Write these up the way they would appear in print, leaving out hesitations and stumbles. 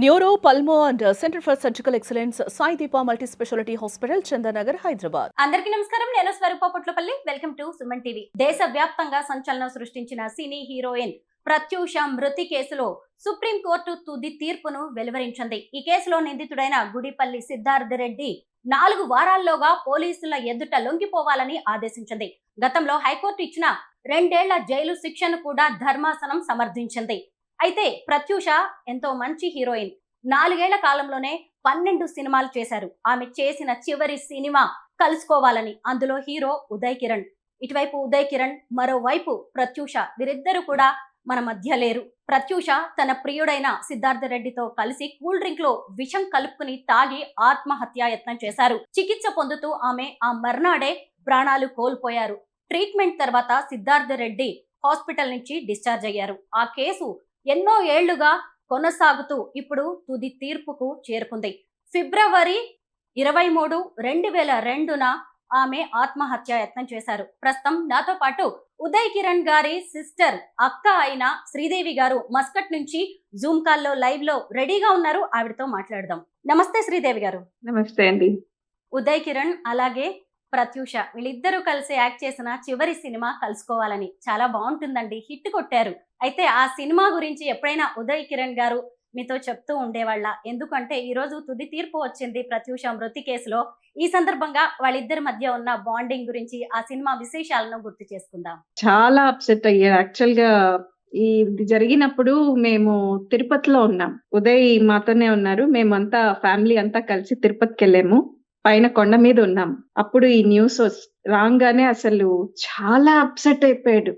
Neuro pulmo and centre for surgical excellence Sai Deepa multi speciality hospital Chandanagar Hyderabad. అందరికీ నమస్కారం. నేను Swaroopa Potlapalli. Welcome to Suman TV. దేశ వ్యాప్తంగా సంచలనం సృష్టించిన సినీ హీరోయిన్ ప్రత్యూష మృతి కేసులో సుప్రీంకోర్టు తుది తీర్పును వెలువరించింది. ఈ కేసులో నిందితుడైన గుడిపల్లి సిద్ధార్థ రెడ్డి 4 వారాల్లోగా పోలీసుల ఎదుట లొంగిపోవాలని ఆదేశించింది. గతంలో హైకోర్టు ఇచ్చిన 2 ఏళ్ల జైలు శిక్షను కూడా ధర్మాసనం సమర్థించింది. అయితే ప్రత్యూష ఎంతో మంచి హీరోయిన్. 4 ఏళ్ల కాలంలోనే 12 సినిమాలు చేశారు. ఆమె చేసిన చివరి సినిమా కలుసుకోవాలని. అందులో హీరో ఉదయ్ కిరణ్. ఇటువైపు ఉదయ్ కిరణ్, మరోవైపు ప్రత్యూష. వీరిద్దరూ కూడా మన మధ్య లేరు. ప్రత్యూష తన ప్రియుడైన సిద్ధార్థ రెడ్డితో కలిసి కూల్ డ్రింక్ లో విషం కలుపుకుని తాగి ఆత్మహత్యాయత్నం చేశారు. చికిత్స పొందుతూ ఆమె ఆ మర్నాడే ప్రాణాలు కోల్పోయారు. ట్రీట్మెంట్ తర్వాత సిద్ధార్థ రెడ్డి హాస్పిటల్ నుంచి డిశ్చార్జ్ అయ్యారు. ఆ కేసు ఎన్నో ఏళ్లుగా కొనసాగుతూ ఇప్పుడు తుది తీర్పుకు చేరుకుంది. ఫిబ్రవరి 23, 2002న ఆమె ఆత్మహత్యాయత్నం చేశారు. ప్రస్తుతం నాతో పాటు ఉదయ్ కిరణ్ గారి సిస్టర్, అక్క అయిన శ్రీదేవి గారు మస్కట్ నుంచి జూమ్ కాల్లో లైవ్ లో రెడీగా ఉన్నారు. ఆవిడతో మాట్లాడదాం. నమస్తే శ్రీదేవి గారు. నమస్తే అండి. ఉదయ్ కిరణ్ అలాగే ప్రత్యూష వీళ్ళిద్దరూ కలిసి యాక్ట్ చేసిన చివరి సినిమా కలుసుకోవాలని చాలా బాగుంటుందండి. హిట్ కొట్టారు. అయితే ఆ సినిమా గురించి ఎప్పుడైనా ఉదయ్ కిరణ్ గారు మీతో చెప్తూ ఉండేవాళ్ళ? ఎందుకంటే ఈ రోజు తుది తీర్పు వచ్చింది ప్రత్యూష మృతి కేసులో. ఈ సందర్భంగా వాళ్ళిద్దరి మధ్య ఉన్న బాండింగ్ గురించి, ఆ సినిమా విశేషాలను గుర్తు చేసుకుందాం. చాలా అప్సెట్ అయ్యారు. యాక్చువల్ గా ఇది జరిగినప్పుడు మేము తిరుపతిలో ఉన్నాం. ఉదయ్ మాతోనే ఉన్నారు. మేమంతా ఫ్యామిలీ అంతా కలిసి తిరుపతికి వెళ్ళాము. పైన కొండ మీద ఉన్నాం. అప్పుడు ఈ న్యూస్ రాగానే అసలు చాలా అప్సెట్ అయిపోయాడు.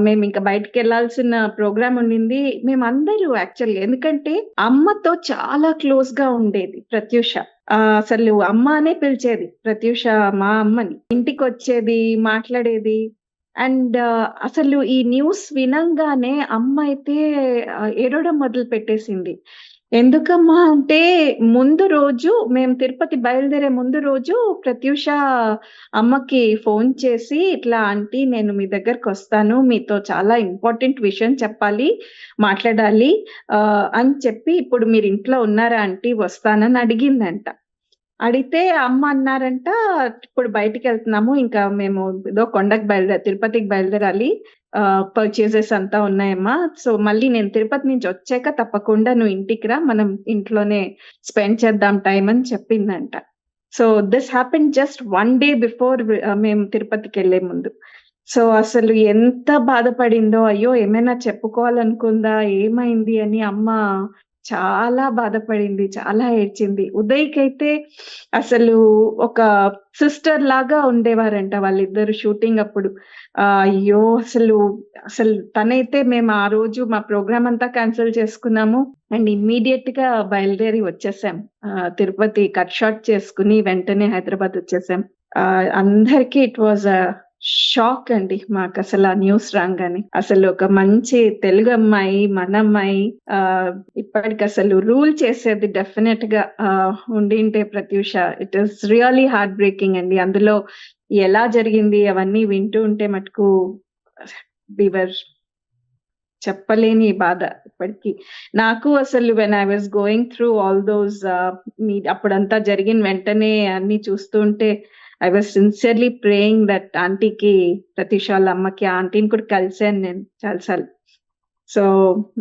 మేము ఇంకా బయటకు వెళ్లాల్సిన ప్రోగ్రామ్ ఉండింది. మేమందరూ యాక్చువల్గా, ఎందుకంటే అమ్మతో చాలా క్లోజ్ గా ఉండేది ప్రత్యూష. అసలు అమ్మ అనే పిలిచేది ప్రత్యూష, మా అమ్మని. ఇంటికి వచ్చేది, మాట్లాడేది. అండ్ అసలు ఈ న్యూస్ వినంగానే అమ్మ అయితే ఏడవడం మొదలు పెట్టేసింది. ఎందుకమ్మా అంటే, ముందు రోజు మేము తిరుపతి బయలుదేరే ముందు రోజు ప్రత్యూష అమ్మకి ఫోన్ చేసి, ఇట్లా ఆంటీ నేను మీ దగ్గరకు వస్తాను, మీతో చాలా ఇంపార్టెంట్ విషయం చెప్పాలి, మాట్లాడాలి అని చెప్పి, ఇప్పుడు మీరు ఇంట్లో ఉన్నారా ఆంటీ, వస్తానని అడిగిందంట. అడిగితే అమ్మ అన్నారంట, ఇప్పుడు బయటికి వెళ్తున్నాము, ఇంకా మేము ఏదో కొండకు తిరుపతికి బయలుదేరాలి, పర్చేసెస్ అంతా ఉన్నాయమ్మా, సో మళ్ళీ నేను తిరుపతి నుంచి వచ్చాక తప్పకుండా నువ్వు ఇంటికి రా, మనం ఇంట్లోనే స్పెండ్ చేద్దాం టైం అని చెప్పిందంట. So this happen just 1 day before మేము తిరుపతికి వెళ్లే ముందు. సో అసలు ఎంత బాధపడిందో, అయ్యో ఏమైనా చెప్పుకోవాలనుకుందా, ఏమైంది అని అమ్మ చాలా బాధపడింది, చాలా ఏడ్చింది. ఉదయ్‌కి అయితే అసలు ఒక సిస్టర్ లాగా ఉండేవారంట వాళ్ళిద్దరు షూటింగ్ అప్పుడు. అయ్యో అసలు తనైతే, మేము ఆ రోజు మా ప్రోగ్రామ్ అంతా క్యాన్సిల్ చేసుకున్నాము అండ్ ఇమ్మీడియట్ గా బయలుదేరి వచ్చేసాం. తిరుపతి కట్ షాట్ చేసుకుని వెంటనే హైదరాబాద్ వచ్చేసాం. అందరికీ ఇట్ వాజ్ షాక్ అండి మాకు అసలు ఆ న్యూస్ రాగానే. అసలు ఒక మంచి తెలుగు అమ్మాయి, మన అమ్మాయి, ఇప్పటికి అసలు రూల్ చేసేది డెఫినెట్ గా ఉండింటే Pratyusha. It is really heartbreaking అండి. అందులో ఎలా జరిగింది అవన్నీ వింటూ ఉంటే మటుకు వివర్ చెప్పలేని బాధ ఇప్పటికి. నాకు అసలు when I was going through all those, అప్పుడంతా జరిగిన వెంటనే అన్ని చూస్తూ ఉంటే I was sincerely praying that ఆంటీకి, ప్రత్యూష వాళ్ళ అమ్మకి, ఆ ఆంటీని కూడా కలిసాను నేను చాలాసార్లు. So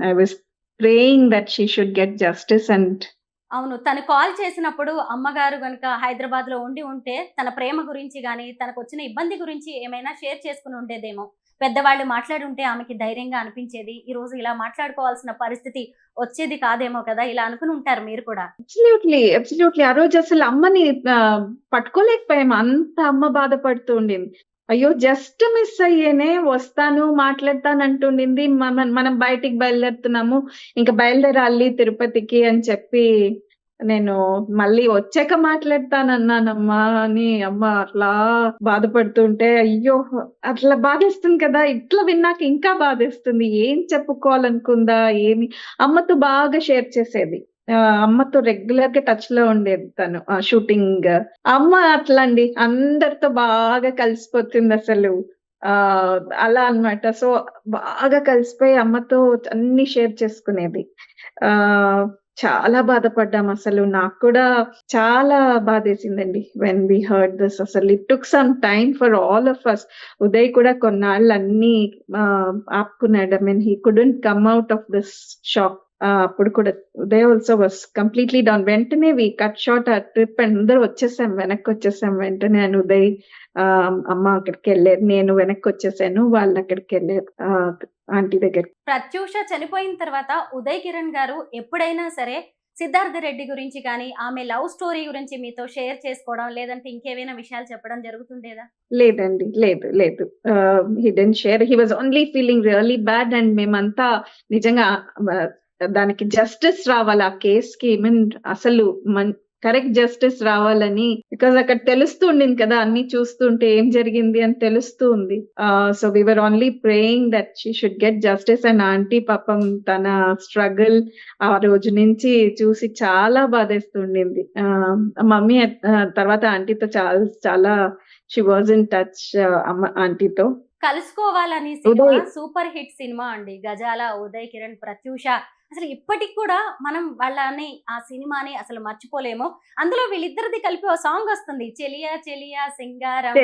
I was praying that she should get justice. And అవును, తను కాల్ చేసినప్పుడు అమ్మగారు గనుక హైదరాబాద్ లో ఉంటే తన ప్రేమ గురించి గానీ, తనకు వచ్చిన ఇబ్బంది గురించి ఏమైనా షేర్ చేసుకుని ఉండేదేమో. పెద్దవాళ్ళు మాట్లాడి ఉంటే ఆమెకి ధైర్యంగా అనిపించేది. ఈ రోజు ఇలా మాట్లాడుకోవాల్సిన పరిస్థితి వచ్చేది కాదేమో కదా, ఇలా అనుకుని ఉంటారు మీరు కూడా. అబ్సల్యూట్లీ ఆ రోజు అసలు అమ్మని పట్టుకోలేకపోయాము. అంత అమ్మ బాధపడుతూ ఉండింది. అయ్యో జస్ట్ మిస్ అయ్యేనే, వస్తాను మాట్లాడతాను అంటుండింది. మనం బయటికి బయలుదేరుతున్నాము, ఇంకా బయలుదేరాలి తిరుపతికి అని చెప్పి, నేను మళ్ళీ వచ్చాక మాట్లాడతానన్నానమ్మా అని అమ్మ అట్లా బాధపడుతుంటే, అయ్యో అట్లా బాధేస్తుంది కదా. ఇట్లా విన్నాక ఇంకా బాధేస్తుంది. ఏం చెప్పుకోవాలనుకుందా ఏమి. అమ్మతో బాగా షేర్ చేసేది. అమ్మతో రెగ్యులర్ గా టచ్ లో ఉండేది తను. షూటింగ్ అమ్మ అట్లా అండి, అందరితో బాగా కలిసిపోతుంది అసలు. అలా అన్నమాట. సో బాగా కలిసిపోయి అమ్మతో అన్ని షేర్ చేసుకునేది. చాలా బాధపడ్డాం అసలు. నాకు కూడా చాలా బాధేసిందండి వెన్ వి హర్డ్ దిస్. అసలు it took some time for all of us. Uday కూడా కొన్నాళ్ళు అన్నీ ఆపుకున్నాడు. I mean he couldn't come out of this shock. అప్పుడు కూడా Uday also was completely down. వెంటనే వి కట్ షార్ట్ ఆ ట్రిప్ అండ్ అందరూ వచ్చేసాం, వెనక్కి వచ్చేసాం వెంటనే. అని ఉదయ్ అమ్మ అక్కడికి వెళ్ళారు, నేను వెనక్కి వచ్చేసాను, వాళ్ళు అక్కడికి వెళ్ళారు ఆంటీ దగ్గర. ప్రత్యూష చనిపోయిన తర్వాత ఉదయ్ కిరణ్ గారు ఎప్పుడైనా సరే సిద్ధార్థ రెడ్డి గురించి కానీ ఆమె లవ్ స్టోరీ గురించి మీతో షేర్ చేసుకోవడం లేదంటే ఇంకేమైనా విషయాలు చెప్పడం జరుగుతుండేదా? లేదండి, లేదు లేదు. He didn't share. He was only feeling really bad. And మేమంతా నిజంగా దానికి జస్టిస్ రావాలి ఆ కేస్ కి. ఐ మీన్ అసలు కరెక్ట్ జస్టిస్ రావాలని, బికాజ్ అక్కడ తెలుస్తూ ఉండింది కదా, అన్ని చూస్తుంటే ఏం జరిగింది అని తెలుస్తూ ఉంది. So we were only praying that she should get justice. And aunty పాపం తన స్ట్రగుల్ ఆ రోజు నుంచి చూసి చాలా బాధేస్తుండింది. మమ్మీ తర్వాత ఆంటీతో చాలా చాలా షీ వాజ్ ఇన్ టచ్ ఆంటీతో. కలుసుకోవాలని సినిమా సూపర్ హిట్ సినిమా అండి. గజాల, ఉదయ్ కిరణ్, ప్రత్యూష. అసలు ఇప్పటికి కూడా మనం వాళ్ళని ఆ సినిమాని అసలు మర్చిపోలేము. అందులో వీళ్ళిద్దరిది కలిపి ఒక సాంగ్ వస్తుంది, చెలియా చెలియా సింగారం.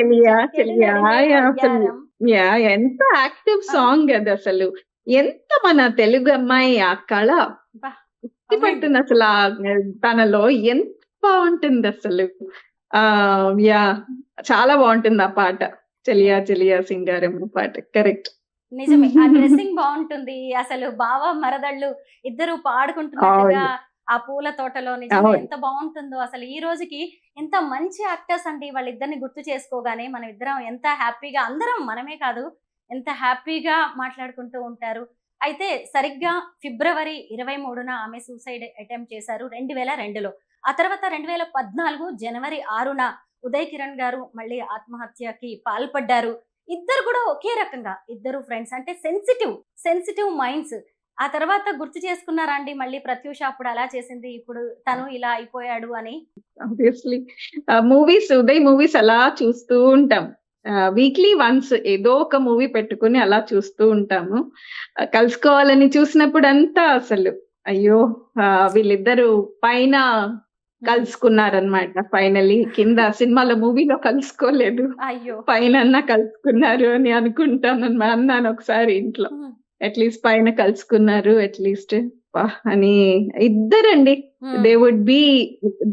ఎంత యాక్టివ్ సాంగ్ అది అసలు. ఎంత మన తెలుగు అమ్మాయి ఆ కళ పట్టింది అసలు తనలో. ఎంత బాగుంటుంది అసలు. యా చాలా బాగుంటుంది ఆ పాట, చెలియా చెలియా సింగారం పాట. కరెక్ట్, నిజమే. ఆ డ్రెస్సింగ్ బాగుంటుంది. అసలు బావ మరదళ్ళు ఇద్దరు పాడుకుంటున్నట్టుగా ఆ పూల తోటలో నిజంగా ఎంత బాగుంటుందో. అసలు ఈ రోజుకి ఎంత మంచి యాక్టర్స్ అండి. వాళ్ళిద్దరిని గుర్తు చేసుకోగానే మనం ఇద్దరం ఎంత హ్యాపీగా, అందరం మనమే కాదు, ఎంత హ్యాపీగా మాట్లాడుకుంటూ ఉంటారు. అయితే సరిగ్గా ఫిబ్రవరి 23న ఆమె సూసైడ్ అటెంప్ట్ చేశారు 2002లో. ఆ తర్వాత 2014 జనవరి 6న ఉదయ్ కిరణ్ గారు మళ్ళీ ఆత్మహత్యకి పాల్పడ్డారు. ఇద్దరు కూడా ఒకే రకంగా, ఇద్దరు ఫ్రెండ్స్, అంటే సెన్సిటివ్ మైండ్స్. ఆ తర్వాత గుర్తు చేసుకున్నారా అండి మళ్ళీ ప్రత్యూష అప్పుడు అలా చేసింది, ఇప్పుడు తను ఇలా అయిపోయాడు అని? ఆబ్వియస్లీ మూవీస్, ఉదయ్ మూవీస్ అలా చూస్తూ ఉంటాం. వీక్లీ వన్స్ ఏదో ఒక మూవీ పెట్టుకుని అలా చూస్తూ ఉంటాము. కలుసుకోవాలని చూసినప్పుడు అంతా అసలు అయ్యో వీళ్ళిద్దరు పైన కలుసుకున్నారనమాట. ఫైనలీ కింద సినిమాలో, మూవీలో కలుసుకోలేదు, అయ్యో పైన కలుసుకున్నారు అని అనుకుంటాను అన్నాను ఒకసారి ఇంట్లో. అట్లీస్ట్ పైన కలుసుకున్నారు అట్లీస్ట్ అని. ఇద్దరండి, they would be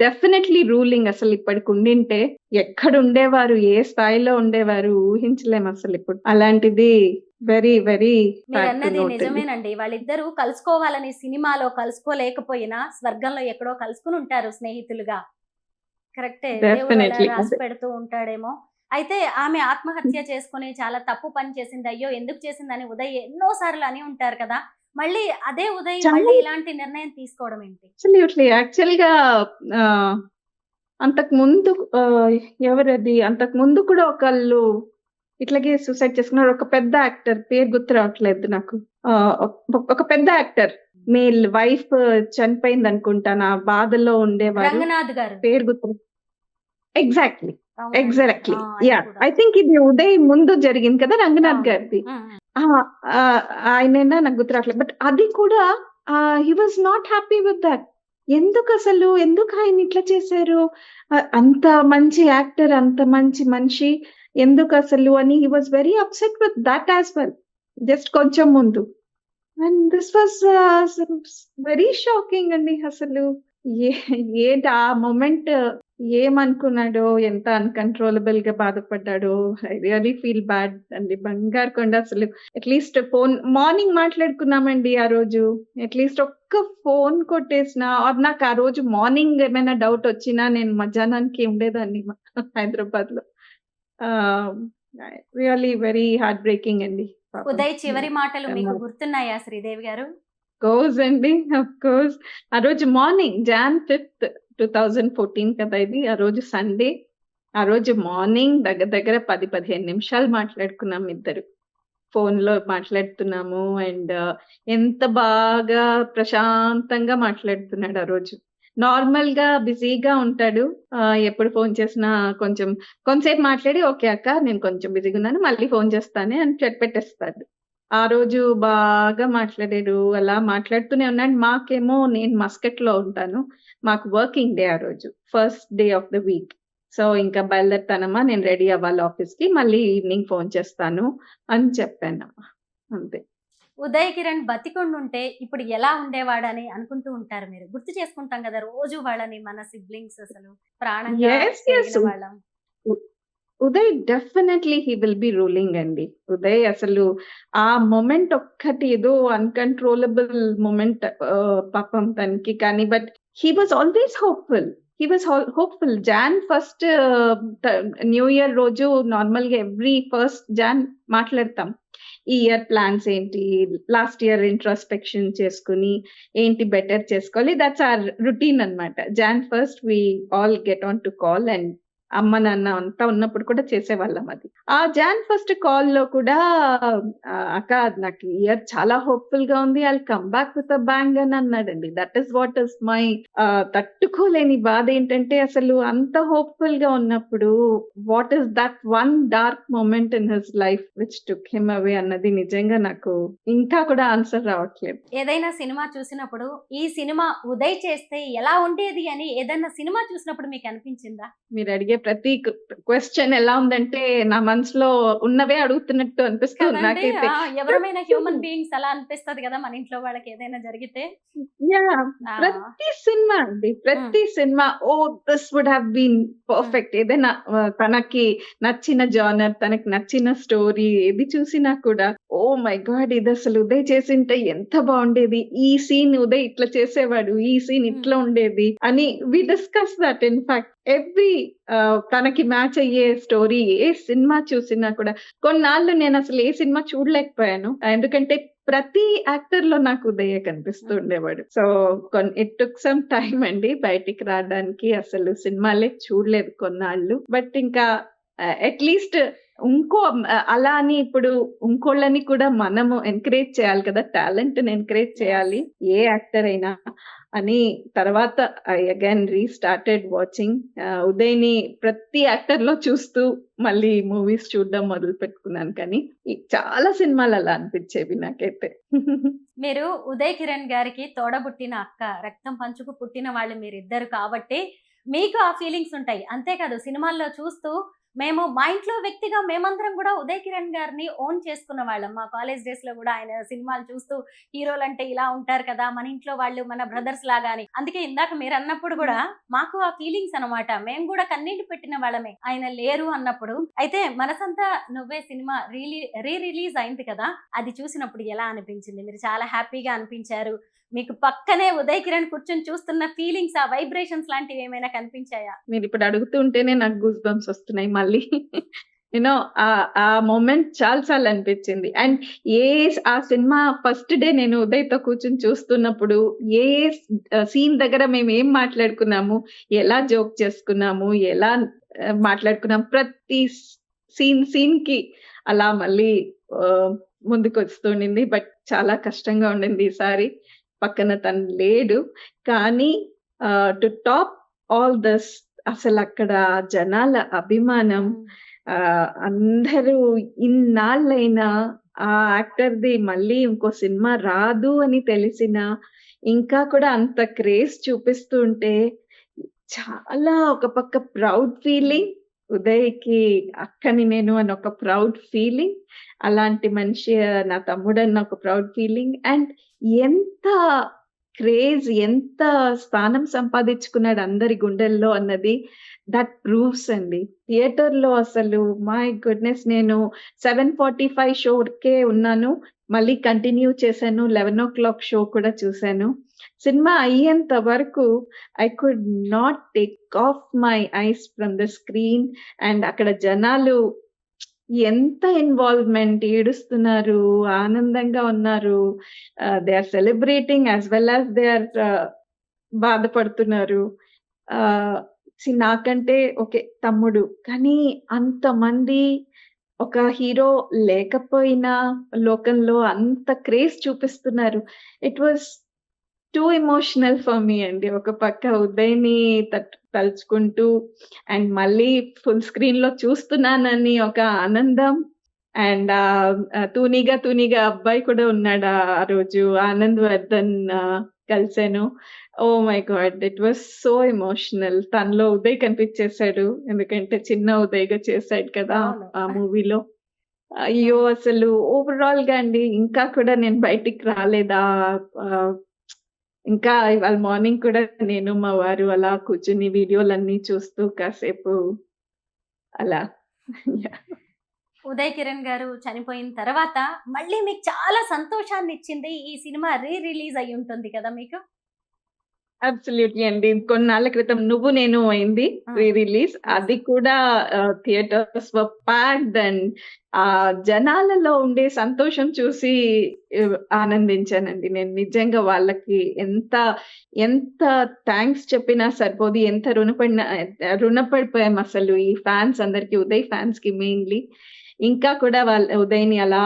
definitely ruling. అసలు ఇప్పటికి ఉండింటే ఎక్కడ ఉండేవారు, ఏ స్థాయిలో ఉండేవారు ఊహించలేము అసలు ఇప్పుడు. అలాంటిది వెరీ వెరీ అన్నది నిజమేనండి. వాళ్ళిద్దరూ కలుసుకోవాలని సినిమాలో కలుసుకోలేకపోయినా స్వర్గంలో ఎక్కడో కలుసుకుని ఉంటారు స్నేహితులుగా. కరెక్టే, రాసి పెడుతూ ఉంటాడేమో. అయితే ఆమె ఆత్మహత్య చేసుకుని చాలా తప్పు పని చేసింది, అయ్యో ఎందుకు చేసిందని ఉదయ్ ఎన్నో సార్లు అని ఉంటారు కదా. మళ్ళీ అదే ఉదయ్ మళ్ళీ ఇలాంటి నిర్ణయం తీసుకోవడం ఏంటి? యాక్చువల్ గా అంతకు ముందు ఎవరది, అంతకు ముందు కూడా ఒకళ్ళు ఇట్లాగే సూసైడ్ చేసుకున్నారు. ఒక పెద్ద యాక్టర్, పేరు గుర్తు రావట్లేదు నాకు. ఒక పెద్ద యాక్టర్ మేల్ వైఫ్ చనిపోయింది అనుకుంటాను, ఆ బాధలో ఉండేవారు. రంగనాథ్ గారు పేరు గుర్తు. ఎగ్జాక్ట్లీ యా, ఐ థింక్ ఇది ఉదయ్ ముందు జరిగింది కదా రంగనాథ్ గారిది. ఆయనైనా నాకు గుర్తు రావట్లేదు. బట్ అది కూడా he was not happy with that. ఎందుకు ఆయన ఇట్లా చేశారు, అంత మంచి యాక్టర్, అంత మంచి మనిషి, ఎందుకు అసలు అని he was very upset with that as well, just కొంచెం ముందు. And this was very shocking అండి. అసలు ఏంటి ఆ మూమెంట్, ఏమనుకున్నాడో, ఎంత అన్కంట్రోలబుల్ గా బాధపడ్డాడో. ఐ రియలీ ఫీల్ బ్యాడ్ అండి. బంగారు కొండ అసలు. అట్లీస్ట్ ఫోన్ మార్నింగ్ మాట్లాడుకున్నామండి ఆ రోజు. అట్లీస్ట్ ఒక్క ఫోన్ కొట్టేసిన, నాకు ఆ రోజు మార్నింగ్ ఏమైనా డౌట్ వచ్చినా నేను మధ్యాహ్నానికి ఉండేదాన్ని హైదరాబాద్ లో. రియలీ వెరీ హార్ట్ బ్రేకింగ్ అండి. ఉదయ్ చివరి మాటలు మీకు గుర్తున్నాయా శ్రీదేవి గారు? కోర్స్ అండి, ఆఫ్ కోర్స్. ఆ రోజు మార్నింగ్ Jan 5th 2014 కదా ఇది. ఆ రోజు సండే. ఆ రోజు మార్నింగ్ దగ్గర 10-15 నిమిషాలు మాట్లాడుకున్నాం ఇద్దరు. ఫోన్ లో మాట్లాడుతున్నాము. అండ్ ఎంత బాగా ప్రశాంతంగా మాట్లాడుతున్నాడు ఆ రోజు. నార్మల్ గా బిజీగా ఉంటాడు, ఎప్పుడు ఫోన్ చేసినా కొంతసేపు మాట్లాడి ఓకే అక్క నేను కొంచెం బిజీగా ఉన్నాను మళ్ళీ ఫోన్ చేస్తానే అని పెట్టేస్తాడు. ఆ రోజు బాగా మాట్లాడారు. అలా మాట్లాడుతూనే ఉన్నాడు. మాకేమో నేను మస్కట్‌లో ఉంటాను. మాకు వర్కింగ్ డే ఆ రోజు. First day of the week. So, ఇంకా బయలుదేరుతానమ్మా. నేను రెడీ అవ్వాలి ఆఫీస్‌కి. మళ్ళీ ఈవినింగ్ ఫోను చేస్తాను అని చెప్పానమ్మా. అంతే. ఉదయ్ కిరణ్ బతికుండుంటే ఇప్పుడు ఎలా ఉండేవాడని అనుకుంటూ ఉంటారు మీరు? గుర్తు చేసుకుంటాం గదా! రోజు వాళ్ళని మన సిబ్లింగ్స్ అసలు ప్రాణంగా యెస్. యెస్. పెరిగిన వాళ్ళం. ఉ Uday definitely he will be ruling అండి. ఉదయ్ అసలు ఆ మొమెంట్ ఒక్కటి ఏదో అన్‌కంట్రోలబుల్ మొమెంట్ పాపం తనకి కానీ he was always hopeful. He was hopeful. Jan first new year రోజు నార్మల్‌గా ఎవ్రీ ఫస్ట్ జాన్ మాట్లాడతాం. ఈ ఇయర్ ప్లాన్స్ ఏంటి? లాస్ట్ ఇయర్ ఇంట్రోస్పెక్షన్ చేసుకొని ఏంటి బెటర్ చేసుకోవాలి. దట్స్ అవర్ రొటీన్ అన్నమాట. Jan first we all get on to call and అమ్మ, నాన్న అంతా ఉన్నప్పుడు కూడా చేసేవాళ్ళం అది. ఆ జాన్ ఫస్ట్ కాల్‌లో కూడా అక్క నాకు ఈ ఇయర్ చాలా హోప్‌ఫుల్‌గా ఉంది. I'll come back with a bang అని అన్నాడండి. That is what is my తట్టుకోలేని బాధేంటంటే అసలు అంత హోప్‌ఫుల్‌గా ఉన్నప్పుడు what is that one dark moment in his life which took him away అన్నది నిజంగా నాకు ఇంకా కూడా ఆన్సర్ రావట్లేదు. ఏదైనా సినిమా చూసినప్పుడు ఈ సినిమా ఉదయ్ చేస్తే ఎలా ఉండేది అని ఏదైనా సినిమా చూసినప్పుడు మీకు అనిపించిందా? మీరు అడిగే ప్రతి క్వెషన్ ఎలా ఉందంటే నా మనసులో ఉన్నవే అడుగుతున్నట్టు అనిపిస్తుంది కదండీ! నాకైతే. ఎవరమైనా హ్యూమన్ బీయింగ్స్ అలా అనిపిస్తది గదా! మన ఇంట్లో వాళ్ళకి ఏదైనా జరిగితే. యాహ్! ఆ! ప్రతి సినిమా అండి. హ్మ్. ప్రతి cinema this would have been hmm. Perfect. ఏదైనా తనకి నచ్చిన జానర్, తనకి నచ్చిన స్టోరీ ఏది చూసినా కూడా ఓహ్ మై గాడ్! ఇదసలు ఉదయ్ చేసుంటే ఎంత బావుండేది. ఈ సీన్ ఉదయ్ ఇట్లా చేసేవాడు. ఈ సీన్ హ్మ్. ఇట్లా ఉండేది అని we discuss that in fact every తనకి మ్యాచ్ అయ్యే స్టోరీ ఏ సినిమా చూసినా కూడా కొన్నాళ్ళు నేనసలు ఏ సినిమా చూడలేకపోయాను. ఎందుకంటే ప్రతి యాక్టర్‌లో నాకు ఉదయే కనిపిస్తూ హ్మ్. ఉండేవాడు. So, it took some time అండి బయటికి రాడానికి. అసలు సినిమాలే చూడలేదు కొన్నాళ్ళు. బట్ ఇంకా అట్‌లీస్ట్ ఇంకో అలా అని ఇప్పుడు ఇంకోళ్ళని కూడా మనము ఎంకరేజ్ చేయాలి కదా! టాలెంట్‌ని ఎంకరేజ్ యెస్. చేయాలి. ఏ యాక్టర్ అయినా అని తర్వాత ఐ అగైన్ రీస్టార్టెడ్ వాచింగ్. ఉదయ్‌ని ప్రతి యాక్టర్‌లో చూస్తూ మళ్ళీ మూవీస్ చూడడం మొదలుపెట్టుకున్నాను కానీ, చాలా సినిమాలు అలా అనిపించేవి నాకైతే. మీరు ఉదయ్ కిరణ్ గారికి తోడబుట్టిన అక్క, రక్తం పంచుకు పుట్టిన వాళ్ళు మీరిద్దరు కాబట్టి, మీకు ఆ ఫీలింగ్స్ ఉంటాయి. అంతేకాదు సినిమాల్లో చూస్తూ మేము మా ఇంట్లో వ్యక్తిగా మేమందరం గూడా ఉదయ్ కిరణ్ గారిని ఓన్ చేసుకున్న వాళ్ళం. మా కాలేజ్ డేస్‌లో గూడా ఆయన సినిమాలు చూస్తూ హీరోలంటే ఇలా ఉంటారు కదా! మన ఇంట్లో వాళ్ళు మన బ్రదర్స్ లాగా అని. అందుకే ఇందాక మీరన్నప్పుడు గూడా మాకు ఆ ఫీలింగ్స్ అనమాట. మేము గూడా కన్నీళ్లు పెట్టిన వాళ్ళమే. ఆయన లేరు అన్నప్పుడు. అయితే 'మనసంతా నువ్వే' సినిమా రీ రిలీజ్ అయింది కదా! అది చూసినప్పుడు ఎలా అనిపించింది? మీరు చాలా హ్యాపీగా అనిపించారు. మీకు పక్కనే ఉదయ్ కిరణ్ కూర్చొని చూస్తున్న ఫీలింగ్స్, ఆ వైబ్రేషన్స్ లాంటివి ఏమైనా కనిపించాయా? మీరిప్పుడు అడుగుతుంటేనే నాకు గూస్ బంప్స్ వస్తున్నాయి మళ్ళీ. యూ నో ఆ మొమెంట్ చాలా సార్లు అనిపించింది. అండ్ ఆ సినిమా ఫస్ట్ డే నేను ఉదయ్‌తో కూర్చొని చూస్తున్నప్పుడు ఏ సీన్ దగ్గర మేమేం మాట్లాడుకున్నాము, ఎలా జోక్ చేసుకున్నాము, ఎలా మాట్లాడుకున్నాం ప్రతి సీన్‌కి అలా మళ్ళీ ఆహ్, ముందుకొస్తుండింది. బట్ చాలా కష్టంగా ఉండింది ఈసారి. పక్కన తను లేడు. కానీ టు టాప్ ఆల్ దిస్ అసలక్కడ జనాల అభిమానం హ్మ్. అందరూ ఇన్నాళ్ళైనా ఆ యాక్టర్‌ది మళ్ళీ ఇంకో సినిమా రాదు అని తెలిసినా, ఇంకా కూడా అంత క్రేజ్ చూపిస్తూ ఉంటే చాలా ఒక పక్క ప్రౌడ్ ఫీలింగ్. ఉదయ్‌కి అక్కని నేను అని ఒక ప్రౌడ్ ఫీలింగ్. అలాంటి మనిషి నా తమ్ముడన్న ఒక ప్రౌడ్ ఫీలింగ్. అండ్ ఎంత క్రేజ్ ఎంత స్థానం సంపాదించుకున్నాడు అందరి గుండెల్లో అన్నది దట్ ప్రూవ్స్ అండి. థియేటర్‌లో అసలు మై గుడ్‌నెస్ నేను 7:45 షోకే ఉన్నాను. మళ్ళీ కంటిన్యూ చేశాను. 11:00 షో కూడా చూసాను. సినిమా అయ్యేంత వరకు I could not take off my eyes from the screen. And అక్కడ జనాలు ఎంత ఇన్వాల్వ్‌మెంట్ ఏడుస్తున్నారు, ఆనందంగా ఉన్నారు. They are celebrating as well as they are బాధపడుతున్నారు. ఆహ్, నాకంటే ఓకే. తమ్ముడు. కానీ అంతమంది ఒక హీరో లేకపోయినా లోకంలో అంత క్రేజ్ చూపిస్తున్నారు. It was two emotional for me అండి. ఒక పక్క ఉదయ్‌ని తలుచుకుంటూ అండ్ మళ్ళీ ఫుల్ స్క్రీన్‌లో చూస్తున్నానని ఒక ఆనందం. అండ్ తూనీగా తూనీగా అబ్బాయి కూడా ఉన్నాడు ఆ రోజు. ఆనంద్ వర్ధన్ కలిసాను. Oh my god! It was so emotional. తనలో ఉదయ్ కనిపించేసాడు. ఎందుకంటే చిన్న ఉదయ్‌గా చేసాడు కదా అవును. ఆ మూవీలో. అయ్యో! అసలు ఓవరాల్‌గా అండి ఇంకా కూడా నేను బయటికి రాలేదా ఇంకా ఇవాళ మార్నింగ్ కూడా నేను, మా వారు అలా కూర్చొని వీడియోలన్నీ చూస్తూ కాసేపు అలా యాహ్! ఉదయ్ కిరణ్ గారు చనిపోయిన తర్వాత మళ్ళీ మీకు చాలా సంతోషాన్ని ఇచ్చింది ఈ సినిమా రిలీజ్ అయ్యి ఉంటుంది కదా మీకు? అబ్సల్యూట్‌లీ అండి. కొన్నాళ్ళ క్రితం 'నువ్వు నేను' అయింది రీ రిలీజ్. అది కూడా థియేటర్స్ వర్ ప్యాక్డ్ అండ్ జనాలలో ఉండే సంతోషం చూసి ఆనందించానండి. నేను నిజంగా వాళ్ళకి ఎంత థాంక్స్ చెప్పినా సరిపోదు. ఎంత రుణపడిపోయాం అసలు ఈ ఫ్యాన్స్ అందరికి, ఉదయ్ ఫ్యాన్స్‌కి మెయిన్‌లీ. ఇంకా కూడా ఉదయ్‌ని అలా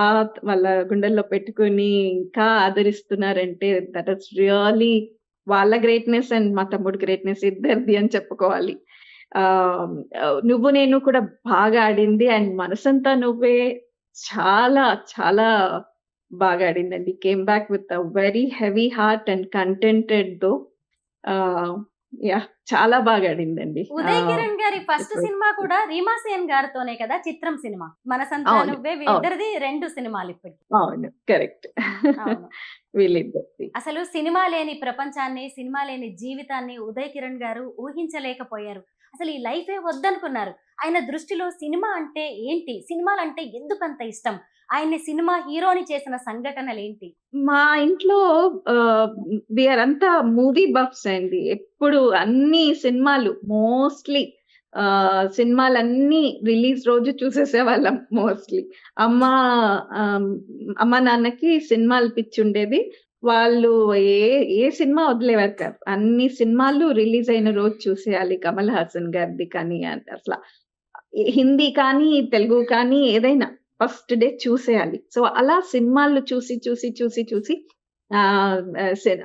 వాళ్ళ గుండెల్లో పెట్టుకొని ఇంకా ఆదరిస్తున్నారంటే దట్ ఈస్ రియల్లీ వాళ్ళ గ్రేట్‌నెస్ అండ్ మా తమ్ముడి గ్రేట్‌నెస్ ఇద్దరిది అని చెప్పుకోవాలి. 'నువ్వు నేను' కూడా బాగా ఆడింది. అండ్ 'మనసంతా నువ్వే' చాలా చాలా బాగా ఆడిందండి. Came back with a very heavy heart and contented though. Yeah! చాలా బాగా ఆడిందండి. ఉదయ్ కిరణ్ గారి ఫస్ట్ ఇట్ వాస్ సినిమా కూడా రీమా సేన్ గారితోనే కదా, చిత్రం సినిమా. 'మనసంతా అవును. నువ్వే' అవును. వీళ్ళిద్దరిది 2 సినిమాలు ఇప్పటికి. అవును. కరెక్ట్. అవును. వీళ్ళిద్దరిది. అసలు సినిమా లేని ప్రపంచాన్ని, సినిమా లేని జీవితాన్ని ఉదయ్ కిరణ్ గారు ఊహించలేకపోయారు. అసలు ఈ లైఫే వద్దనుకున్నారు. ఆయన దృష్టిలో సినిమా అంటే ఏంటి? సినిమాలంటే ఎందుకంత ఇష్టం? ఆయన్ని సినిమా హీరోని చేసిన సంఘటనలేంటి? మా ఇంట్లో వి ఆర్ అంతా మూవీ బఫ్స్ అండి. ఎప్పుడు అన్ని సినిమాలు మోస్ట్‌లీ సినిమాలన్నీ రిలీజ్ రోజు చూసేసేవాళ్ళం మోస్ట్‌లీ. అమ్మ అమ్మ, నాన్నకి సినిమాల పిచ్చుండేది. వాళ్ళు ఏ ఏ సినిమా వదిలేవారు కాదు. అన్ని సినిమాలు రిలీజ్ అయిన రోజు చూసేయాలి. కమల్ హాసన్ గారిది కానీ అసల హిందీ కానీ, తెలుగు కానీ ఏదైనా ఫస్ట్ డే చూసేయాలి. సో, అలా సినిమాలు చూసి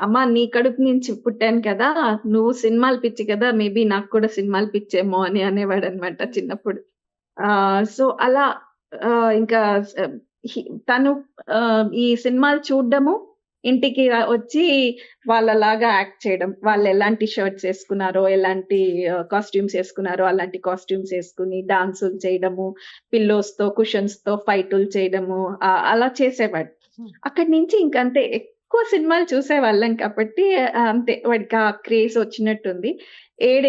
అమ్మ నీ కడుపు నుంచి పుట్టాను కదా! నువ్వు సినిమాల పిచ్చి కదా! మేబీ నాకు కూడా సినిమాల పిచ్చేమో అని అనేవాడనమాట చిన్నప్పుడు. సో, అలా ఇంకా స హి తను ఈ సినిమాలు చూడ్డము, ఇంటికి వచ్చి వాళ్ళలాగా యాక్ట్ చేయడం. వాళ్ళెలాంటి షర్ట్స్ యేసుకున్నారో, ఎలాంటి కాస్ట్యూమ్స్ యేసుకున్నారో, అలాంటి కాస్ట్యూమ్స్ యేసుకొని డాన్సులు చేయడము, పిల్లోస్‌తో, కుషన్స్‌తో ఫైటులు చేయడము అలా చేసేవాడు. అక్కడి నుంచి ఇంకంతే ఎక్కువ సినిమాలు చూసేవాళ్ళం కాబట్టి అంతే వాడికి ఆ క్రేజ్ వచ్చినట్టుంది. 7,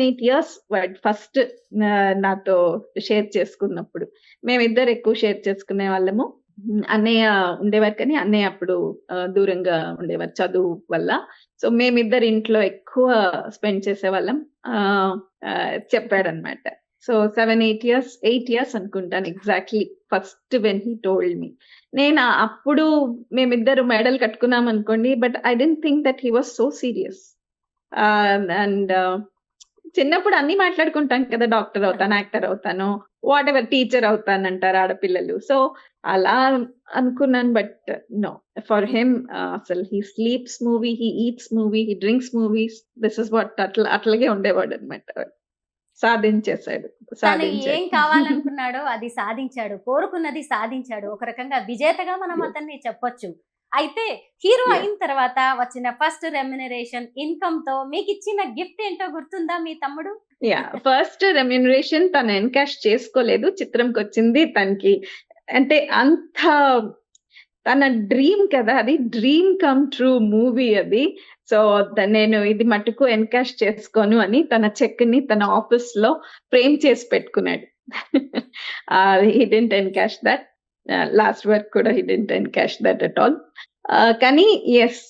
8 ఇయర్స్ వాడు ఫస్ట్ నాతో షేర్ చేసుకున్నప్పుడు. మేమిద్దరు ఎక్కువ షేర్ చేసుకునేవాళ్ళము. అన్నయ్య ఉండేవారు కానీ అన్నయ్య అప్పుడు దూరంగా ఉండేవారు చదువు వల్ల. సో, మేమిద్దరు ఇంట్లో ఎక్కువ స్పెండ్ చేసేవాళ్ళం. చెప్పాడన్నమాట. సో, 8 ఇయర్స్ అనుకుంటాను exactly first when he told me. నేను అప్పుడు మేమిద్దరు మెడల్ కట్టుకున్నామనుకోండి. But I didn't think that he was so serious. And చిన్నప్పుడు అన్నీ మాట్లాడుకుంటాం కదా! డాక్టర్ అవుతాను, యాక్టర్ అవుతాను, వాటెవర్ టీచర్ అవుతానంటారు ఆడపిల్లలు. సో, అలా అనుకున్నాను. But no. ఫర్ హిమ్ అసలు he sleeps movie, he eats movie, he drinks movies. This is what అట్లాగే ఉండేవాడన్నమాట. సాధించేసాడు. తను ఏం సాధించాడు. కావాలనుకున్నాడో అది సాధించాడు. కోరుకున్నది సాధించాడు. ఒక రకంగా విజేతగా మనం Yes. అతన్ని చెప్పొచ్చు. అయితే హీరో Yes. అయిన తర్వాత వచ్చిన ఫస్ట్ రెమ్యునరేషన్ ఇన్‌కమ్‌తో మీకిచ్చిన గిఫ్ట్ ఏంటో గుర్తుందా మీ తమ్ముడు? యాహ్! ఫస్ట్ రెమ్యునరేషన్ తను ఎన్‌కాష్ చేసుకోలేదు. చిత్రంకొచ్చింది తనకి అంటే అంత తన డ్రీమ్ కదా! అది డ్రీమ్ కమ్ ట్రూ మూవీ అది. సో, నేను ఇది మటుకు ఎన్‌కాష్ చేసుకోను అని తన చెక్‌ని తన ఆఫీస్‌లో ఫ్రేమ్ చేసి పెట్టుకున్నాడు. He didn't encash that. Last వరకు కూడా he didn't encash that at all. కానీ యెస్,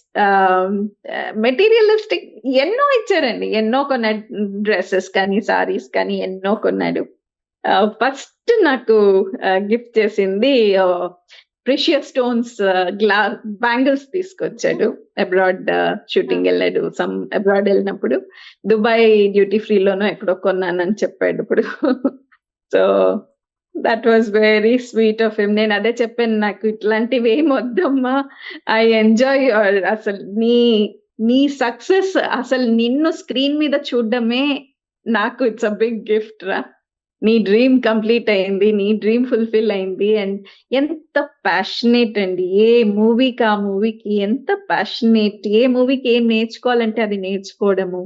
మెటీరియలిస్టిక్ ఎన్నో ఇచ్చారండి. ఎన్నో కొన్నాడు. డ్రెసెస్ కానీ, సారీస్ కానీ ఎన్నో కొన్నాడు. ఫస్ట్ నాకు గిఫ్ట్ చేసింది ప్రెషియస్ స్టోన్స్ బ్యాంగిల్స్ తీసుకొచ్చాడు. అబ్రాడ్ షూటింగ్ వెళ్ళాడు. అబ్రాడ్ వెళ్ళినప్పుడు దుబాయ్ డ్యూటీ ఫ్రీలోనో ఎక్కడో కొన్నానని చెప్పాడు ఇప్పుడు. So, that was very sweet of him. నేను అదే చెప్పాను, నాకు ఇట్లాంటివి ఏమి వద్దమ్మా. ఐ ఎంజాయ్ అసలు నీ సక్సెస్, అసలు నిన్ను స్క్రీన్ మీద చూడడమే నాకు ఇట్స్ అ బిగ్ గిఫ్ట్ రా. నీ డ్రీమ్ కంప్లీట్ అయింది, నీ డ్రీమ్ ఫుల్ఫిల్ అయింది. అండ్ ఎంత ప్యాషనేట్ అండి, ఏ మూవీకి ఆ మూవీకి ఎంత ప్యాషనేట్, ఏ మూవీకి ఏం నేర్చుకోవాలంటే అది నేర్చుకోవడము,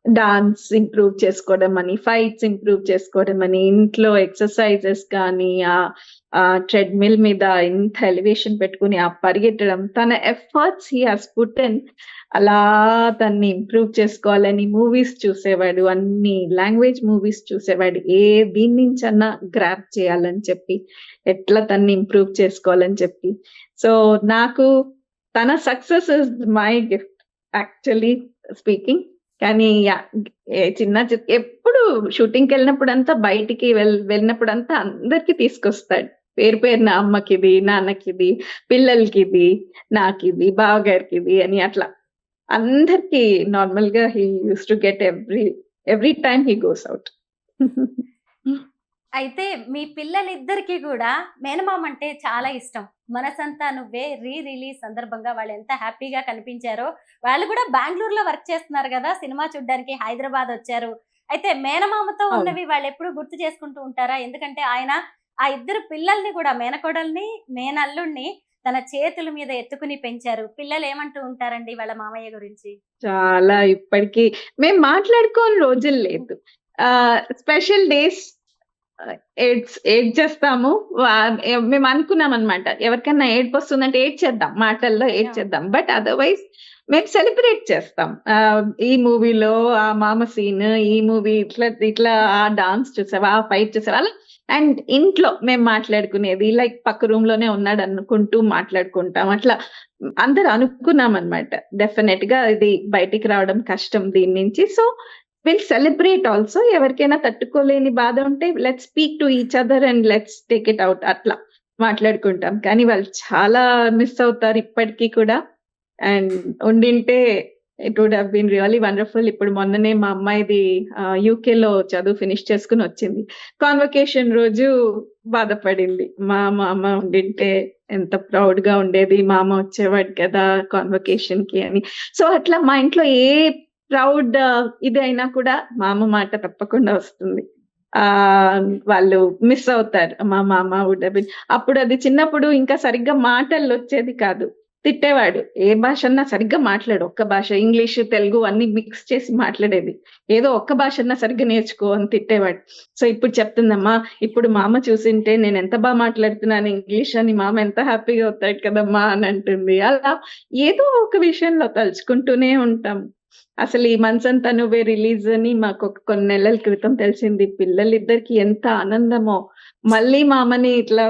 డాన్స్ ఇంప్రూవ్ చేసుకోవడం అని, ఫైట్స్ ఇంప్రూవ్ చేసుకోవడం అని, ఇంట్లో ఎక్సర్సైజెస్ కానీ ఆ ట్రెడ్మిల్ మీద ఇంత ఎలివేషన్ పెట్టుకుని ఆ పరిగెట్టడం, తన efforts he has put in. అలా తన్ని ఇంప్రూవ్ చేసుకోవాలని మూవీస్ చూసేవాడు, అన్ని లాంగ్వేజ్ మూవీస్ చూసేవాడు, దీని నుంచన్నా గ్రాప్ చేయాలని చెప్పి, ఎట్లా తన్ని ఇంప్రూవ్ చేసుకోవాలని చెప్పి. సో నాకు తన success is my gift actually speaking. కానీ ఎప్పుడు షూటింగ్కి వెళ్ళినప్పుడు అంతా, బయటికి వెళ్ళినప్పుడు అంతా అందరికి తీసుకొస్తాడు పేరు పేరున, అమ్మకిది, నాన్నకిది, పిల్లలకిది, నాకిది, బావగారికిది అని అట్లా అందరికి నార్మల్ గా he use to get every time he goes out. అయితే మీ పిల్లలిద్దరికి కూడా మేనమామ అంటే చాలా ఇష్టం. మనసంతా నువ్వే రిలీజ్ సందర్భంగా వాళ్ళు ఎంత హ్యాపీగా కనిపించారో. వాళ్ళు కూడా బెంగళూరులో వర్క్ చేస్తున్నారు కదా, సినిమా చూడ్డానికి హైదరాబాద్ వచ్చారు. అయితే మేనమామతో ఉన్నవి వాళ్ళు ఎప్పుడు గుర్తు చేసుకుంటూ ఉంటారా? ఎందుకంటే ఆయన ఆ ఇద్దరు పిల్లల్ని కూడా, మేనకోడల్ని, మేనల్లుణ్ణి తన చేతుల మీద ఎత్తుకుని పెంచారు. పిల్లలు ఏమంటూ ఉంటారండి వాళ్ళ మామయ్య గురించి? చాలా ఇప్పటికీ మేము మాట్లాడుకోని రోజులు లేదు. స్పెషల్ డేస్ ఏడ్చేస్తాము. మేము అనుకున్నాం అనమాట, ఎవరికైనా ఏడుపు వస్తుందంటే ఏడ్చేద్దాం, మాటల్లో ఏడ్చేద్దాం. బట్ అదర్వైజ్ మేము సెలబ్రేట్ చేస్తాం. ఈ మూవీలో ఆ మామ సీన్, ఈ మూవీ ఇట్లా ఇట్లా, ఆ డాన్స్ చూసావా, ఆ ఫైట్ చూసావా, అలా. అండ్ ఇంట్లో మేము మాట్లాడుకునేది లైక్ పక్క రూమ్ లోనే ఉన్నాడు అనుకుంటూ మాట్లాడుకుంటాం. అట్లా అందరు అనుకున్నాం అనమాట, డెఫినెట్ గా ఇది బయటికి రావడం కష్టం దీని నుంచి. So will celebrate also. ఎవరికైనా తట్టుకోలేని బాధ ఉంటే let's speak to each other and let's take it out, అట్లా మాట్లాడుకుంటాం. కానీ వాళ్ళు చాలా మిస్ అవుతారు ఇప్పటికీ కూడా. అండ్ ఉండింటే it would have been really wonderful. ఇప్పుడు మొన్ననే మా అమ్మాయిది యూకేలో చదువు ఫినిష్ చేసుకుని వచ్చింది. కాన్వకేషన్ రోజు బాధపడింది, మా మామ ఉండింటే ఎంత ప్రౌడ్ గా ఉండేది, మామ వచ్చేవాడు కదా కాన్వకేషన్ కి అని. సో అట్లా మా ఇంట్లో ఏ ప్రౌడ్ ఇది అయినా కూడా మామ మాట తప్పకుండా వస్తుంది. వాళ్ళు మిస్ అవుతారు, మా మామ వుడ్ హావ్ బీన్. అప్పుడు అది చిన్నప్పుడు ఇంకా సరిగ్గా మాటలు వచ్చేది కాదు, తిట్టేవాడు. ఏ భాష అన్నా సరిగ్గా మాట్లాడు, ఒక్క భాష, ఇంగ్లీష్ తెలుగు అన్ని మిక్స్ చేసి మాట్లాడేది, ఏదో ఒక్క భాష అన్నా సరిగ్గా నేర్చుకో అని తిట్టేవాడు. సో ఇప్పుడు చెప్తుందమ్మా, ఇప్పుడు మామ చూసింటే నేను ఎంత బాగా మాట్లాడుతున్నాను ఇంగ్లీష్ అని, మామ ఎంత హ్యాపీగా అవుతాడు కదమ్మా అని అంటుంది. అలా ఏదో ఒక విషయంలో తలుచుకుంటూనే ఉంటాం. అసలు ఈ మనసంతా నువ్వే రిలీజ్ అని మాకు ఒక కొన్ని నెలల క్రితం తెలిసింది. పిల్లలిద్దరికి ఎంత ఆనందమో, మళ్ళీ మామని ఇట్లా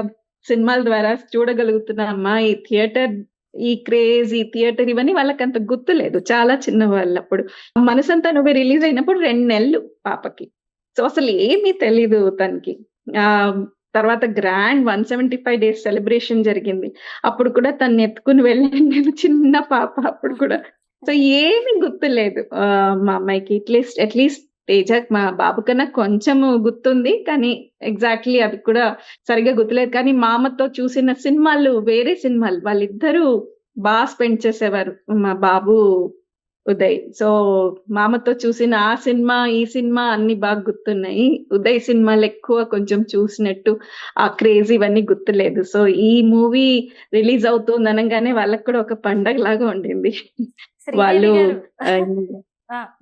సినిమాల ద్వారా చూడగలుగుతున్నామ్మా. ఈ థియేటర్, ఈ క్రేజ్, ఈ థియేటర్ ఇవన్నీ వాళ్ళకి అంత గుర్తులేదు, చాలా చిన్న వాళ్ళు అప్పుడు. మనసంతా నువ్వే రిలీజ్ అయినప్పుడు 2 నెలలు పాపకి. సో అసలు ఏమీ తెలీదు తనకి. తర్వాత గ్రాండ్ 175 డేస్ సెలబ్రేషన్ జరిగింది. అప్పుడు కూడా తను ఎత్తుకుని వెళ్ళాను నేను, చిన్న పాప అప్పుడు కూడా. సో ఏమి గుర్తులేదు మా అమ్మాయికి. అట్లీస్ట్ తేజ, మా బాబు కన్నా కొంచెము గుర్తుంది, కానీ ఎగ్జాక్ట్లీ అది కూడా సరిగ్గా గుర్తులేదు. కానీ మామతో చూసిన సినిమాలు వేరే సినిమాలు, వాళ్ళిద్దరూ బాగా స్పెండ్ చేసేవారు, మా బాబు ఉదయ్. సో మామతో చూసిన ఆ సినిమా, ఈ సినిమా అన్ని బాగా గుర్తున్నాయి. ఉదయ్ సినిమాలు ఎక్కువ కొంచెం చూసినట్టు, ఆ క్రేజ్ ఇవన్నీ గుర్తులేదు. సో ఈ మూవీ రిలీజ్ అవుతుంది అనగానే వాళ్ళకి కూడా ఒక పండగ లాగా ఉండింది. వాళ్ళు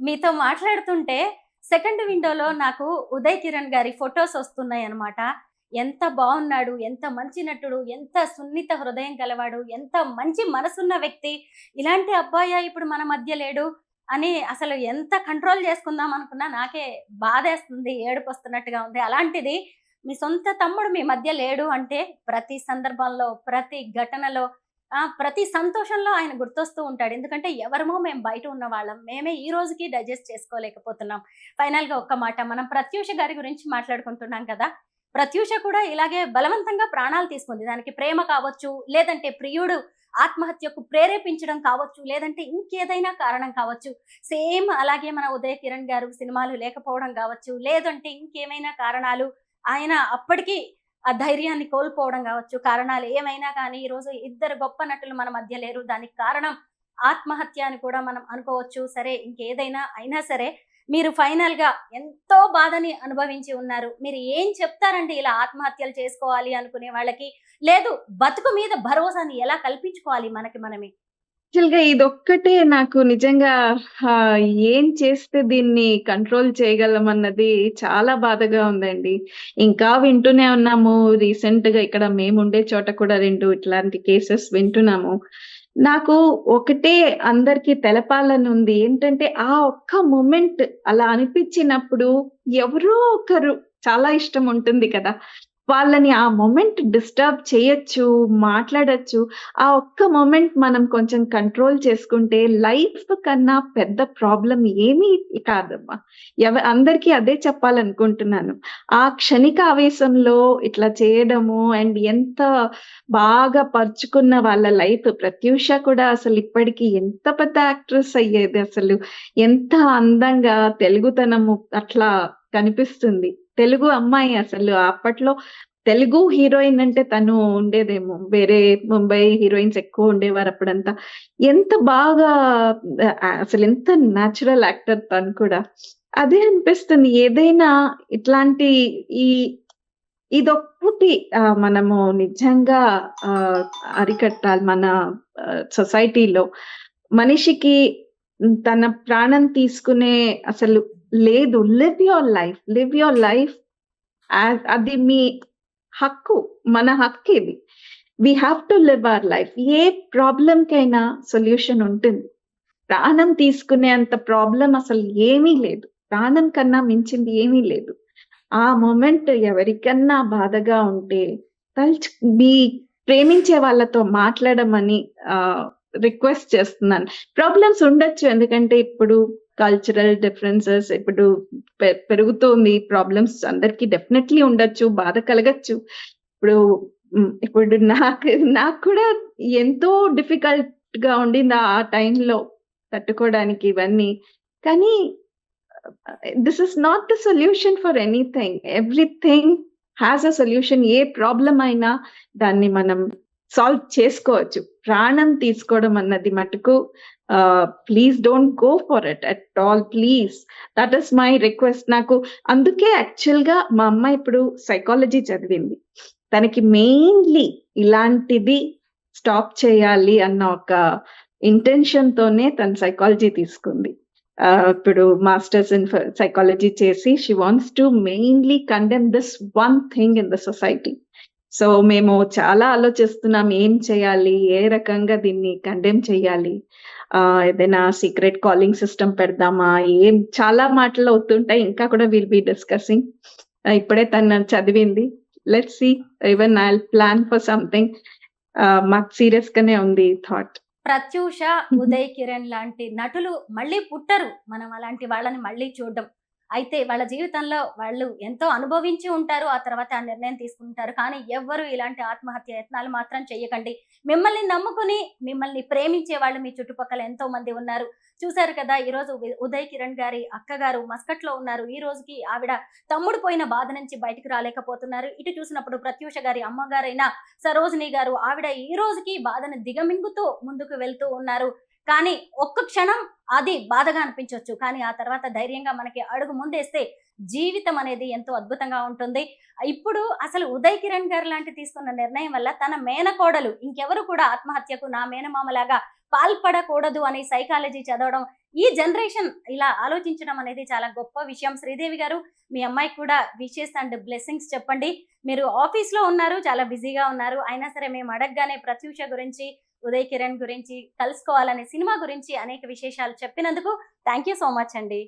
మీతో మాట్లాడుతుంటే సెకండ్ విండోలో నాకు ఉదయ్ కిరణ్ గారి ఫొటోస్ వస్తున్నాయి అన్నమాట. ఎంత బాగున్నాడు, ఎంత మంచి నటుడు, ఎంత సున్నిత హృదయం గలవాడు, ఎంత మంచి మనసున్న వ్యక్తి, ఇలాంటి అబ్బాయి ఇప్పుడు మన మధ్య లేడు అని అసలు ఎంత కంట్రోల్ చేసుకుందాం అనుకున్నా నాకే బాధేస్తుంది, ఏడుపు వస్తున్నట్టుగా ఉంది. అలాంటిది మీ సొంత తమ్ముడు మీ మధ్య లేడు అంటే ప్రతి సందర్భంలో, ప్రతి ఘటనలో, ప్రతి సంతోషంలో ఆయన గుర్తొస్తూ ఉంటాడు. ఎందుకంటే ఎవరమో మేము బయట ఉన్న వాళ్ళం, మేమే ఈ రోజుకి డైజెస్ట్ చేసుకోలేకపోతున్నాం. ఫైనల్ గా ఒక్క మాట, మనం ప్రత్యూష గారి గురించి మాట్లాడుకుంటున్నాం కదా. ప్రత్యూష కూడా ఇలాగే బలవంతంగా ప్రాణాలు తీసుకుంది. దానికి ప్రేమ కావచ్చు, లేదంటే ప్రియుడు ఆత్మహత్యకు ప్రేరేపించడం కావచ్చు, లేదంటే ఇంకేదైనా కారణం కావచ్చు. సేమ్ అలాగే మన ఉదయ్ కిరణ్ గారు సినిమాలు లేకపోవడం కావచ్చు, లేదంటే ఇంకేమైనా కారణాలు, ఆయన అప్పటికి ఆ ధైర్యాన్ని కోల్పోవడం కావచ్చు, కారణాలు ఏమైనా కానీ ఈరోజు ఇద్దరు గొప్ప నటులు మన మధ్య లేరు. దానికి కారణం ఆత్మహత్య అని కూడా మనం అనుకోవచ్చు. సరే ఇంకేదైనా అయినా సరే మీరు ఫైనల్ గా ఎంతో బాధని అనుభవించి ఉన్నారు. మీరు ఏం చెప్తారండి ఇలా ఆత్మహత్యలు చేసుకోవాలి అనుకునే వాళ్ళకి? లేదు బతుకు మీద భరోసాని ఎలా కల్పించుకోవాలి మనకి మనమే? యాక్చువల్‌గా ఇదొక్కటే నాకు నిజంగా ఏం చేస్తే దీన్ని కంట్రోల్ చేయగలమన్నది చాలా బాధగా ఉందండి. ఇంకా వింటూనే ఉన్నాము. రీసెంట్‌గా ఇక్కడ మేముండే చోట కూడా 2 ఇట్లాంటి కేసెస్ వింటున్నాము. నాకు ఒకటే అందరికి తెలపాలనుంది. ఏంటంటే, ఆ ఒక్క మొమెంట్ అలా అనిపించినప్పుడు ఎవరో ఒకరు చాలా ఇష్టం ఉంటుంది కదా! వాళ్ళని ఆ మొమెంట్ డిస్టర్బ్ చేయొచ్చు, మాట్లాడొచ్చు. ఆ ఒక్క మొమెంట్ మనం కొంచెం కంట్రోల్ చేసుకుంటే లైఫ్ కన్నా పెద్ద ప్రాబ్లమ్ ఏమీ కాదమ్మా. అందరికీ అదే చెప్పాలనుకుంటున్నాను. ఆ క్షణిక ఆవేశంలో ఇట్లా చేయడము అండ్ ఎంత బాగా పరుచుకున్న వాళ్ళ లైఫ్ ప్రత్యూష కూడా అసలు ఇప్పటికి ఎంత పెద్ద యాక్ట్రెస్ అయ్యేది అసలు. ఎంత అందంగా తెలుగుతనము అట్లా కనిపిస్తుంది. తెలుగు అమ్మాయి అసలు అప్పట్లో తెలుగు హీరోయిన్ అంటే తను ఉండేదేమో. వేరే ముంబై హీరోయిన్స్ ఎక్కువ ఉండేవారు అప్పుడంతా. ఎంత బాగా అసలెంత న్యాచురల్ యాక్టర్ తను కూడా. అదే అనిపిస్తుంది ఏదైనా ఇట్లాంటి ఈ ఇదొక్కటి మనము నిజంగా ఆహ్, అరికట్టాలి మన సొసైటీలో. మనిషికి తన ప్రాణం తీసుకునే అసలు లేదు. Live your life. Live your life అది మీ హక్కు. మన హక్కిది. We have to live our life. ఏ ప్రాబ్లమ్‌కైనా సొల్యూషన్ ఉంటుంది. ప్రాణం తీసుకునేంత ప్రాబ్లమ్ అసలు ఏమీ లేదు. ప్రాణం కన్నా మించింది ఏమీ లేదు. ఆ మొమెంట్ ఎవరికన్నా బాధగా ఉంటే తలుచు మీ ప్రేమించే వాళ్ళతో మాట్లాడమని రిక్వెస్ట్ చేస్తున్నాను. ప్రాబ్లమ్స్ ఉండొచ్చు. ఎందుకంటే ఇప్పుడు కల్చరల్ డిఫరెన్సెస్ ఇప్పుడు పెరుగుతుంది. ప్రాబ్లమ్స్ అందరికి డెఫినెట్‌లీ ఉండొచ్చు. బాధ కలగొచ్చు. ఇప్పుడు ఇప్పుడు నాకు కూడా ఎంతో డిఫికల్ట్‌గా ఉండింది ఆ టైంలో తట్టుకోవడానికి ఇవన్నీ. కానీ this is not the solution for anything. Everything has a solution. A problem అయినా దాన్ని మనం సాల్వ్ చేసుకోవచ్చు. ప్రాణం తీసుకోవడం అన్నది మటుకు please don't go for it at all please. That is my request. నాకు అందుకే యాక్చువల్‌గా మా అమ్మ ఇప్పుడు సైకాలజీ చదివింది. తనకి మెయిన్‌లీ ఇలాంటిది స్టాప్ చేయాలి అన్న ఒక ఇంటెన్షన్‌తోనే తను సైకాలజీ తీసుకుంది. ఇప్పుడు మాస్టర్స్ ఇన్ సైకాలజీ చేసి she wants to mainly condemn this one thing in the society. So మేము చాలా ఆలోచిస్తున్నాం. ఏం చేయాలి? ఏ రకంగా దీన్ని కండెమ్ చేయాలి? ఏదైనా సీక్రెట్ కాలింగ్ సిస్టమ్ పెడదామా? చాలా మాటలు అవుతుంటాయి. ఇంకా కూడా విల్ బి డిస్కసింగ్. ఇప్పుడే తను చదివింది. Let's see. Even I will plan for something. మాకు సీరియస్‌గానే ఉంది ఈ థాట్. ప్రత్యూష, ఉదయ్ కిరణ్ లాంటి నటులు మళ్ళీ పుట్టరు. మనం అలాంటి వాళ్ళని మళ్ళీ చూడడం. అయితే వాళ్ళ జీవితంలో వాళ్ళు ఎంతో అనుభవించి ఉంటారు. ఆ తర్వాత ఆ నిర్ణయం తీసుకుంటారు. కానీ ఎవ్వరు ఇలాంటి ఆత్మహత్య యత్నాలు మాత్రం చెయ్యకండి. మిమ్మల్ని నమ్ముకుని, మిమ్మల్ని ప్రేమించే వాళ్ళు మీ చుట్టుపక్కల ఎంతో మంది ఉన్నారు. చూసారు కదా! ఈరోజు ఉదయ్ కిరణ్ గారి అక్కగారు మస్కట్‌లో ఉన్నారు. ఈ రోజుకి ఆవిడ తమ్ముడు పోయిన బాధ నుంచి బయటకు రాలేకపోతున్నారు. ఇటు చూసినప్పుడు ప్రత్యూష గారి అమ్మగారైన సరోజిని గారు ఆవిడ ఈ రోజుకి బాధను దిగమింగుతూ ముందుకు వెళ్తూ ఉన్నారు. కానీ ఒక్క క్షణం అది బాధగా అనిపించొచ్చు. కానీ ఆ తర్వాత ధైర్యంగా మనకి అడుగు ముందేస్తే జీవితం అనేది ఎంతో అద్భుతంగా ఉంటుంది. ఇప్పుడు అసలు ఉదయ్ కిరణ్ గారు లాంటి తీసుకున్న నిర్ణయం వల్ల తన మేనకోడలు ఇంకెవరు కూడా ఆత్మహత్యకు నా మేనమామలాగా పాల్పడకూడదు అని సైకాలజీ చదవడం, ఈ జనరేషన్ ఇలా ఆలోచించడం అనేది చాలా గొప్ప విషయం. శ్రీదేవి గారు, మీ అమ్మాయికి కూడా విషెస్ అండ్ బ్లెస్సింగ్స్ చెప్పండి. మీరు ఆఫీస్‌లో ఉన్నారు, చాలా బిజీగా ఉన్నారు. అయినా సరే మేము అడగగానే ప్రత్యూష గురించి, ఉదయ్ కిరణ్ గురించి, కలుసుకోవాలనే సినిమా గురించి అనేక విశేషాలు చెప్పినందుకు థాంక్ యూ సో మచ్ అండి.